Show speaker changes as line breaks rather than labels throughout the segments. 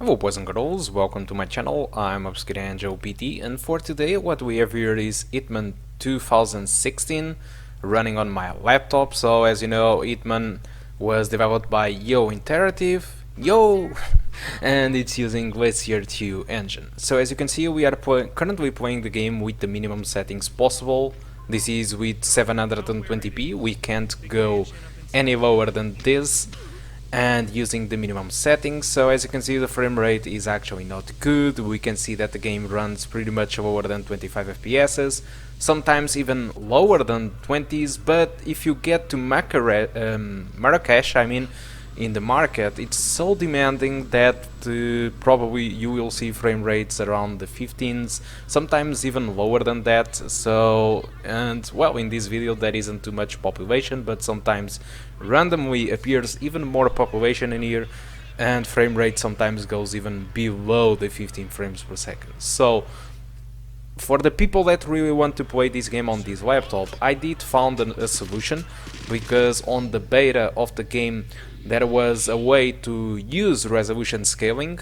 Hello boys and girls, welcome to my channel. I'm Nvida GT, and for today what we have here is Hitman 2016 running on my laptop. So as you know, Hitman was developed by Yo Interactive, and it's using Glacier 2 engine. So as you can see, we are currently playing the game with the minimum settings possible. This is with 720p, we can't go any lower than this, and using the minimum settings. So as you can see, the frame rate is actually not good. We can see that the game runs pretty much lower than 25 FPS, sometimes even lower than 20s, but if you get to Marrakesh, in the market, it's so demanding that probably you will see frame rates around the 15s, sometimes even lower than that. So, and well, in this video there isn't too much population, but sometimes randomly appears even more population in here, and frame rate sometimes goes even below the 15 frames per second. So for the people that really want to play this game on this laptop, I did found a solution, because on the beta of the game there was a way to use resolution scaling,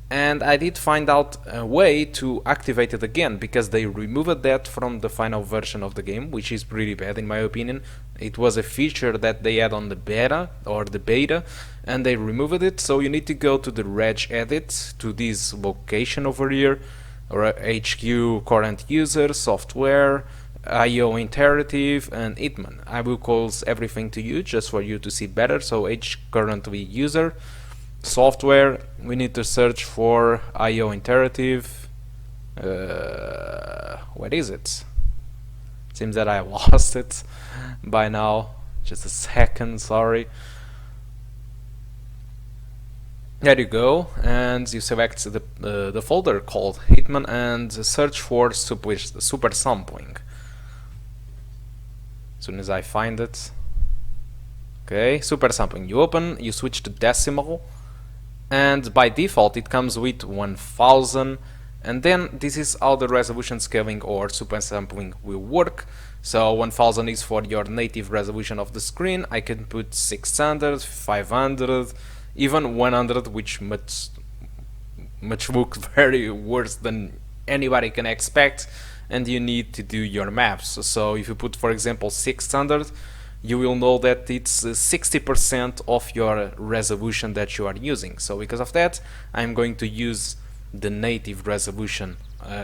and I did find out a way to activate it again, because they removed that from the final version of the game, which is pretty bad in my opinion. It was a feature that they had on the beta, and they removed it. So you need to go to the reg edit, to this location over here, or HQ current user, software, IO Interactive, and Hitman. I will close everything to you just for you to see better. So H currently user, software, we need to search for IO Interactive. What is it? Seems that I lost it by now. Just a second, sorry. There you go, and you select the folder called Hitman and search for super sampling. As soon as I find it, okay, super sampling. You open, you switch to decimal, and by default it comes with 1000. And then this is how the resolution scaling or super sampling will work. So 1000 is for your native resolution of the screen. I can put 600, 500, even 100, which much look very worse than anybody can expect, and you need to do your maps. So if you put, for example, 600, you will know that it's 60% of your resolution that you are using. So because of that, I'm going to use the native resolution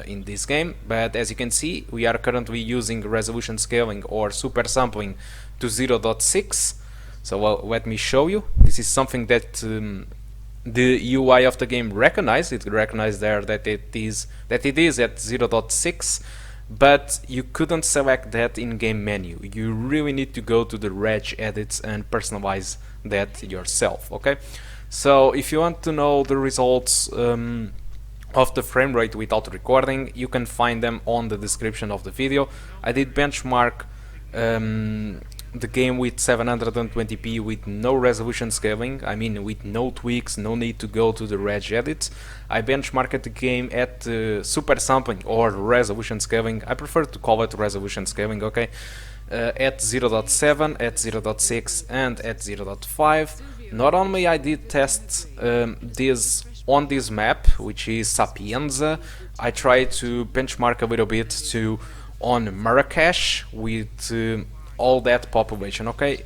in this game. But as you can see, we are currently using resolution scaling or super sampling to 0.6. So let me show you. This is something that the UI of the game recognized. It recognized there that it is at 0.6, but you couldn't select that in game menu. You really need to go to the reg edits and personalize that yourself. Okay, so if you want to know the results of the frame rate without recording, you can find them on the description of the video. I did benchmark the game with 720p with no resolution scaling, with no tweaks, no need to go to the reg edits. I benchmarked the game at super sampling or resolution scaling. I prefer to call it resolution scaling, okay? At 0.7, at 0.6, and at 0.5. Not only I did test this on this map, which is Sapienza, I tried to benchmark a little bit on Marrakesh with all that population. Okay,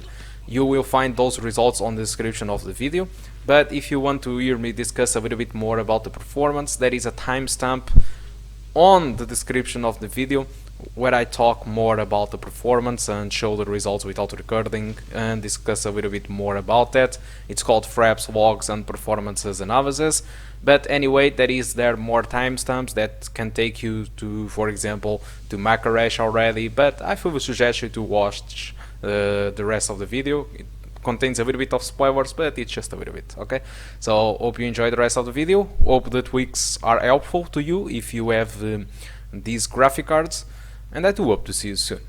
you will find those results on the description of the video, but if you want to hear me discuss a little bit more about the performance, there is a timestamp on the description of the video where I talk more about the performance and show the results without recording and discuss a little bit more about that. It's called Fraps logs and performances analysis. But anyway, there more timestamps that can take you to, for example, to Marrakesh already. But I fully suggest you to watch the rest of the video. It contains a little bit of spoilers, but it's just a little bit. Okay, so hope you enjoy the rest of the video. Hope the tweaks are helpful to you if you have these graphic cards, and I do hope to see you soon.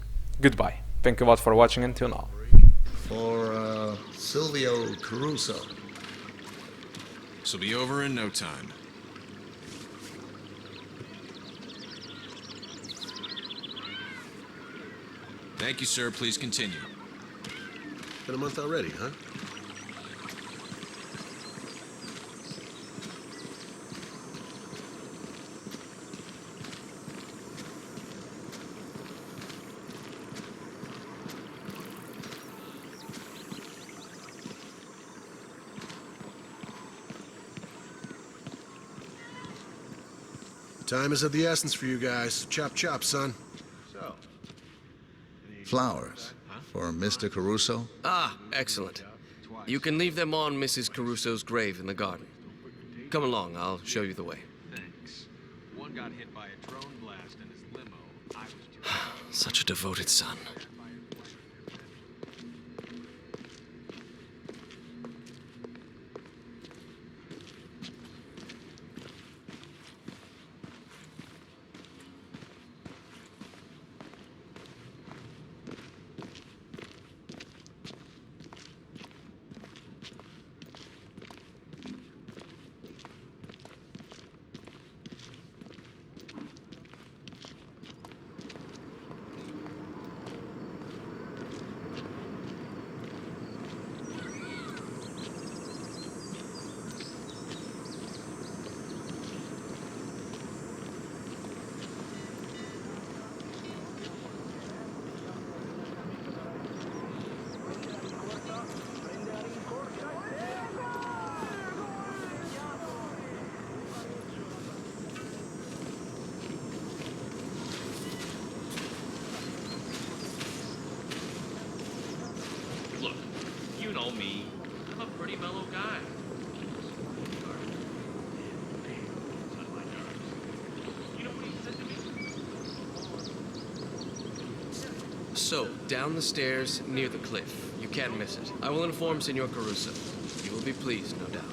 Goodbye. Thank you a lot for watching until now.
For Silvio Caruso.
This will be over in no time. Thank you, sir. Please continue.
Been a month already, huh? Time is of the essence for you guys. Chop chop, son.
Flowers. For Mr. Caruso?
Ah, excellent. You can leave them on Mrs. Caruso's grave in the garden. Come along, I'll show you the way.
Thanks. One got hit by a drone blast in his limo. I was just...
Such a devoted son.
Look, you know me. I'm a pretty mellow guy. You know what he said to me?
So, down the stairs, near the cliff. You can't miss it. I will inform Senor Caruso. You will be pleased, no doubt.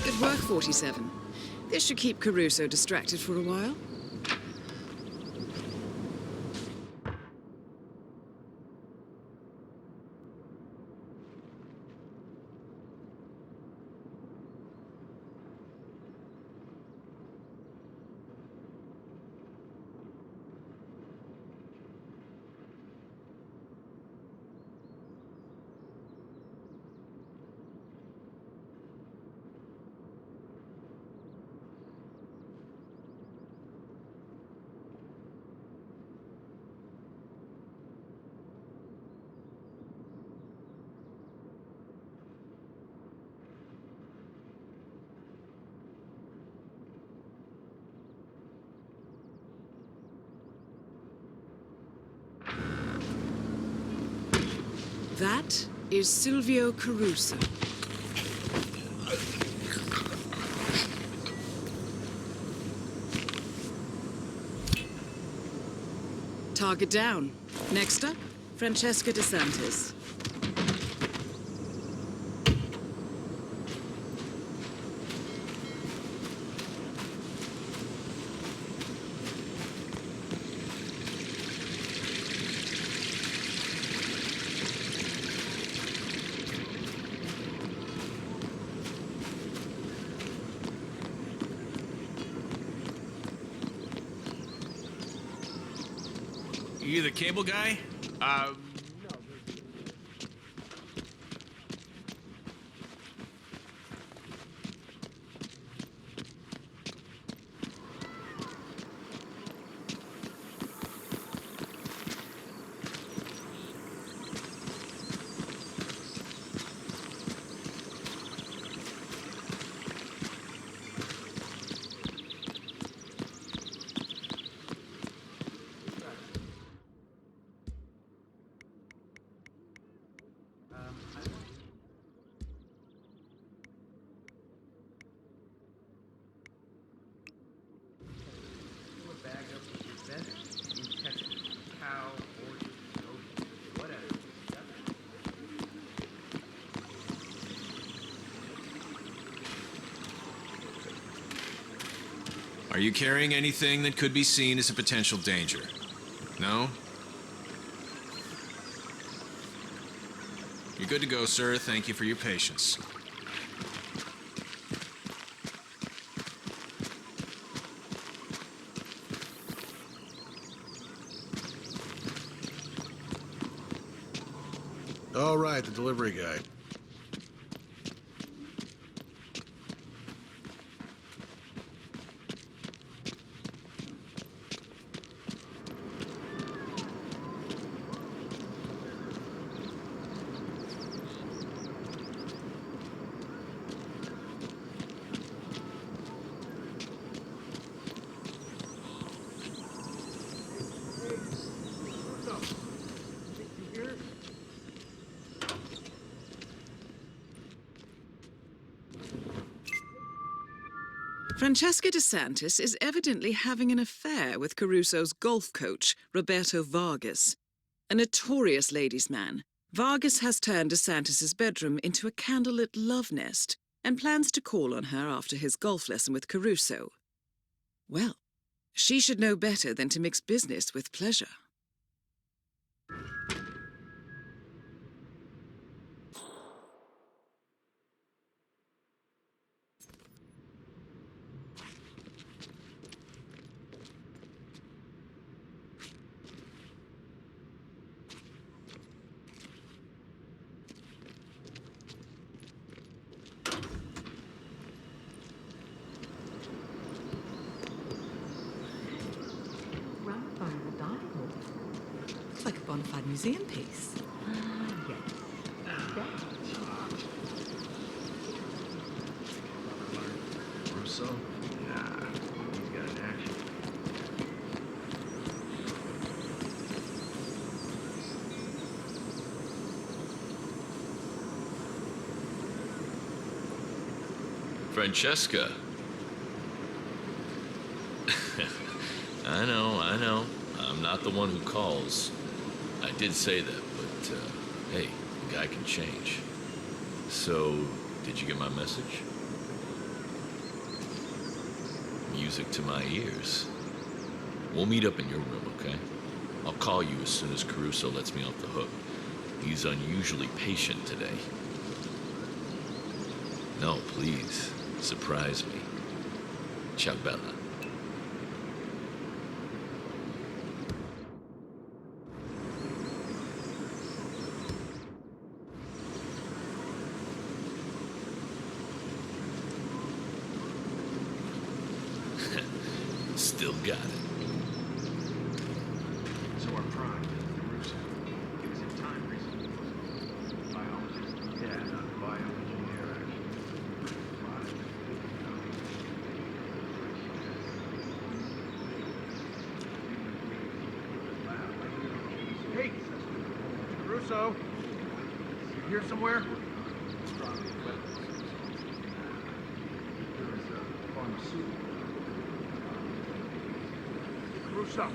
Good work, 47. This should keep Caruso distracted for a while. That is Silvio Caruso. Target down. Next up, Francesca DeSantis.
You the cable guy? Are you carrying anything that could be seen as a potential danger? No? You're good to go, sir. Thank you for your patience.
All right, the delivery guy.
Francesca DeSantis is evidently having an affair with Caruso's golf coach, Roberto Vargas. A notorious ladies' man, Vargas has turned DeSantis' bedroom into a candlelit love nest and plans to call on her after his golf lesson with Caruso. Well, she should know better than to mix business with pleasure.
It's like a bona fide museum piece.
Russo? Nah, he's got an action.
Francesca. I know. I'm not the one who calls. I did say that, but, hey, the guy can change. So, did you get my message? Music to my ears. We'll meet up in your room, okay? I'll call you as soon as Caruso lets me off the hook. He's unusually patient today. No, please. Surprise me. Ciao, Bella. Still got it.
So our prime, Caruso, he was in time recently, wasn't he? Biologist?
Yeah, not bioengineer, actually.
Hey! Caruso! You here somewhere?
There is a pharmaceutical.
Caruso!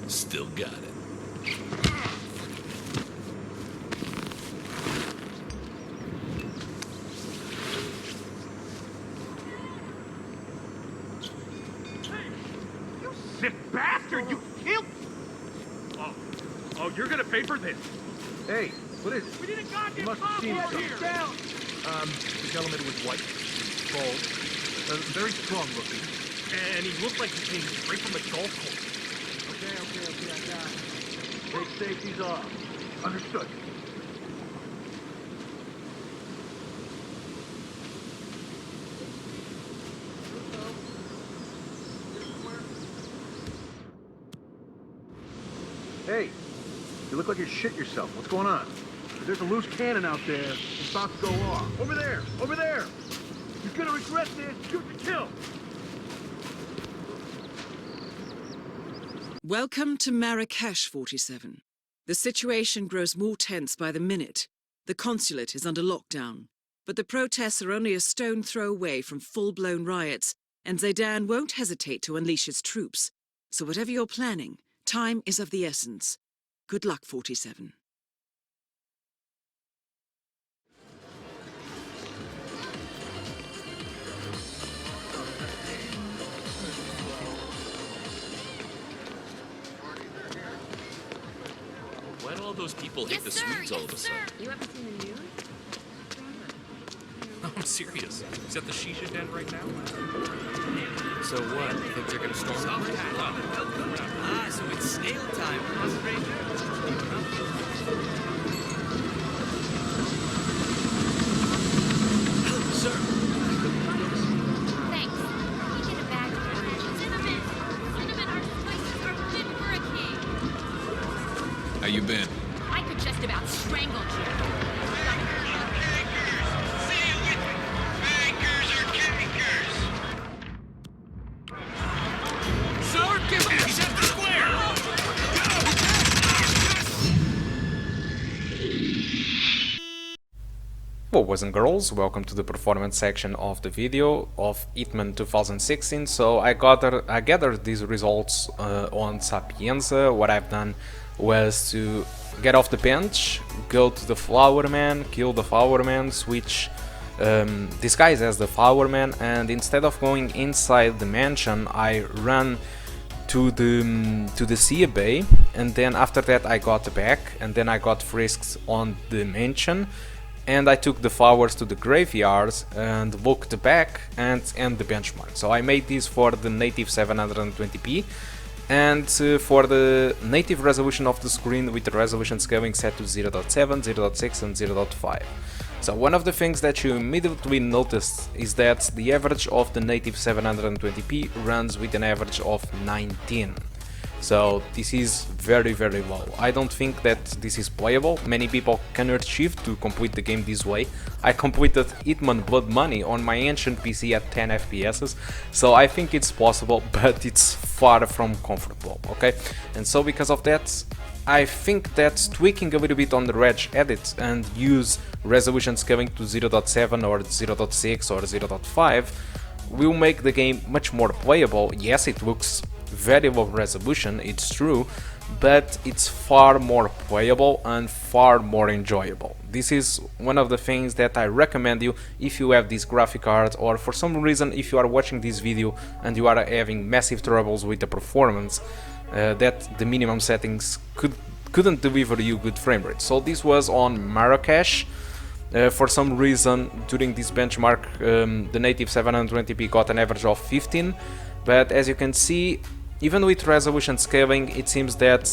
Still got it.
You sick bastard! You killed... Oh, you're gonna pay for this!
Hey, what is it?
We need a goddamn
You must have seen
cop
something.
here! Down!
The gentleman was white, bald, very strong looking.
And he looked like he came straight from the golf course.
Okay, I got it. Take safeties off. Understood. Hey, you look like you shit yourself. What's going on? There's a loose cannon out there. It's about to go off. Over there! Over there! You're gonna regret this. Shoot to kill!
Welcome to Marrakesh, 47. The situation grows more tense by the minute. The consulate is under lockdown, but the protests are only a stone throw away from full-blown riots, and Zaidan won't hesitate to unleash his troops. So whatever you're planning, time is of the essence. Good luck, 47.
Why do all those people hate the Swedes all of a sudden?
You haven't seen the news?
No, I'm serious. He's at the shisha den right now.
So what? You think they're gonna storm it? Ah, so it's snail time. Sir!
Thanks. You get a bag of oranges. Cinnamon! Cinnamon, our spices are fit for a king.
How you been?
I could just about strangle you.
Well, boys and girls, welcome to the performance section of the video of Hitman 2016. So I gathered these results on Sapienza. What I've done was to get off the bench, go to the Flower Man, kill the Flower Man, switch disguise as the Flower Man, and instead of going inside the mansion, I ran to the sea bay, and then after that I got back, and then I got frisked on the mansion. And I took the flowers to the graveyards and looked back and the benchmark. So I made this for the native 720p and for the native resolution of the screen with the resolution scaling set to 0.7, 0.6 and 0.5. So one of the things that you immediately noticed is that the average of the native 720p runs with an average of 19. So this is very low. I don't think that this is playable. Many people cannot shift to complete the game this way. I completed Hitman Blood Money on my ancient PC at 10 FPS, so I think it's possible, but it's far from comfortable, okay? And so because of that, I think that tweaking a little bit on the reg edit and use resolution scaling to 0.7 or 0.6 or 0.5 will make the game much more playable. Yes, it looks very low resolution, it's true, but it's far more playable and far more enjoyable. This is one of the things that I recommend you if you have this graphic card, or for some reason if you are watching this video and you are having massive troubles with the performance, that the minimum settings couldn't deliver you good frame rate. So this was on Marrakesh. For some reason during this benchmark the native 720p got an average of 15, but as you can see, even with resolution scaling, it seems that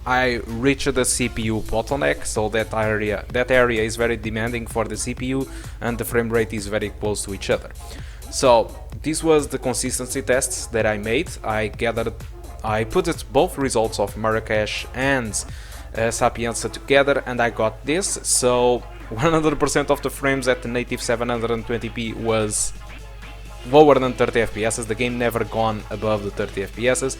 I reached the CPU bottleneck, so that area is very demanding for the CPU and the frame rate is very close to each other. So this was the consistency tests that I made. I put both results of Marrakesh and Sapienza together and I got this. So 100% of the frames at the native 720p was lower than 30 FPS, the game never gone above the 30 FPS,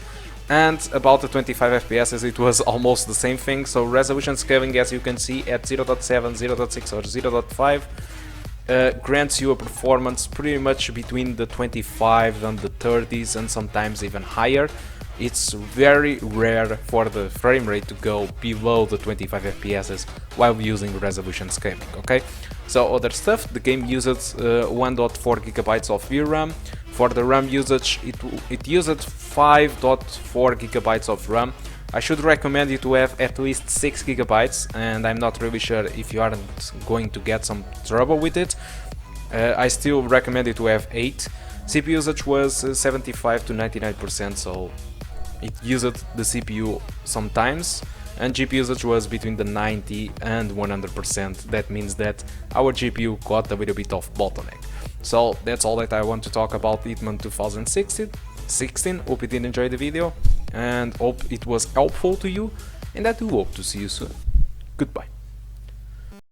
and about the 25 FPS it was almost the same thing. So resolution scaling, as you can see, at 0.7, 0.6 or 0.5 grants you a performance pretty much between the 25 and the 30s and sometimes even higher. It's very rare for the frame rate to go below the 25 FPS while using resolution scaling, okay? So other stuff, the game uses 1.4 GB of VRAM. For the RAM usage, it uses 5.4 GB of RAM. I should recommend you to have at least 6 GB, and I'm not really sure if you aren't going to get some trouble with it. I still recommend you to have 8. CPU usage was 75 to 99%, so it used the CPU sometimes, and GPU usage was between the 90 and 100%. That means that our GPU got a little bit of bottleneck. So that's all that I want to talk about Hitman 2016. Hope you did enjoy the video and hope it was helpful to you, and I do hope to see you soon. Goodbye.